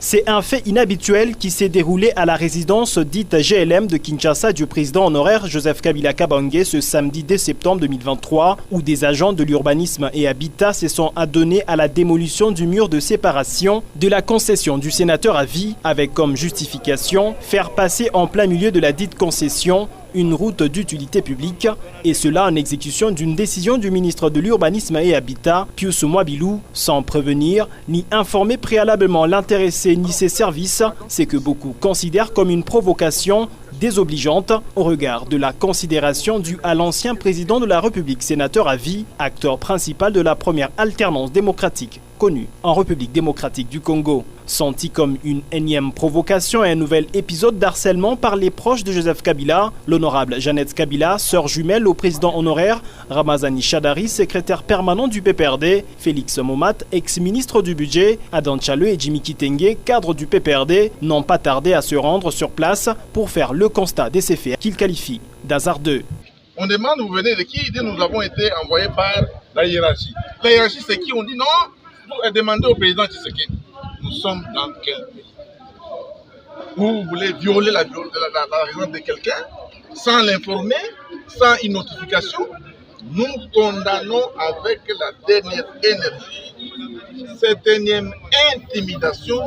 C'est un fait inhabituel qui s'est déroulé à la résidence dite GLM de Kinshasa du président honoraire Joseph Kabila Kabange ce samedi 10 septembre 2023, où des agents de l'urbanisme et habitat se sont adonnés à la démolition du mur de séparation de la concession du sénateur à vie, avec comme justification faire passer en plein milieu de la dite concession une route d'utilité publique, et cela en exécution d'une décision du ministre de l'Urbanisme et Habitat, Pius Mwabilou, sans prévenir ni informer préalablement l'intéressé ni ses services, c'est que beaucoup considèrent comme une provocation désobligeante au regard de la considération due à l'ancien président de la République, sénateur à vie, acteur principal de la première alternance démocratique connue en République démocratique du Congo. Senti comme une énième provocation et un nouvel épisode d'harcèlement par les proches de Joseph Kabila, l'honorable Jeannette Kabila, sœur jumelle au président honoraire, Ramazani Chadari, secrétaire permanent du PPRD, Félix Momat, ex-ministre du budget, Adan Tchale et Jimmy Kitenge, cadre du PPRD, n'ont pas tardé à se rendre sur place pour faire le constat de ces faits qu'ils qualifient d'hasardeux. On demande, vous venez de qui? Nous avons été envoyés par la hiérarchie. La hiérarchie, c'est qui? On dit non, vous demandez au président Tshisekedi. Nous sommes dans quel pays? Vous voulez violer la raison de quelqu'un sans l'informer, sans une notification? Nous condamnons avec la dernière énergie cette énième intimidation.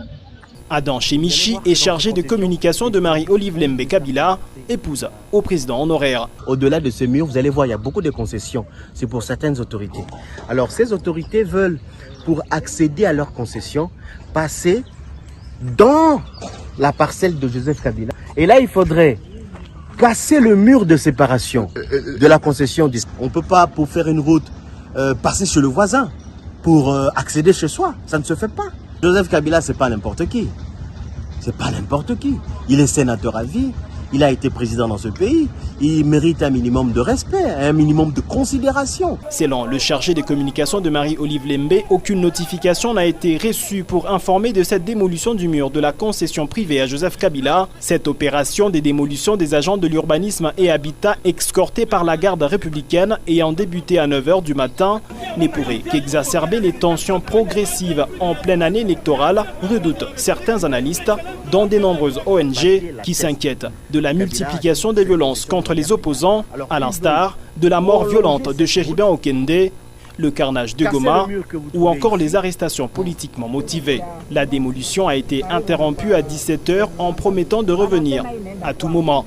Adam Chemichi est chargé de communication de Marie-Olive Lembe Kabila, épouse au président honoraire. Au-delà de ce mur, vous allez voir, il y a beaucoup de concessions. C'est pour certaines autorités. Alors ces autorités veulent, pour accéder à leurs concessions, passer dans la parcelle de Joseph Kabila. Et là, il faudrait casser le mur de séparation de la concession. On ne peut pas, pour faire une route, passer chez le voisin pour accéder chez soi. Ça ne se fait pas. Joseph Kabila, c'est pas n'importe qui. C'est pas n'importe qui. Il est sénateur à vie. Il a été président dans ce pays. Il mérite un minimum de respect, un minimum de considération. Selon le chargé de communication de Marie-Olive Lembe, aucune notification n'a été reçue pour informer de cette démolition du mur de la concession privée à Joseph Kabila. Cette opération de démolition des agents de l'urbanisme et habitat escortés par la garde républicaine ayant débuté à 9 h du matin ne pourrait qu'exacerber les tensions progressives en pleine année électorale, redoutent certains analystes, dont de nombreuses ONG qui s'inquiètent de la multiplication des violences contre les opposants, à l'instar de la mort violente de Chéribin Okende, le carnage de Goma ou encore les arrestations politiquement motivées. La démolition a été interrompue à 17 h en promettant de revenir à tout moment.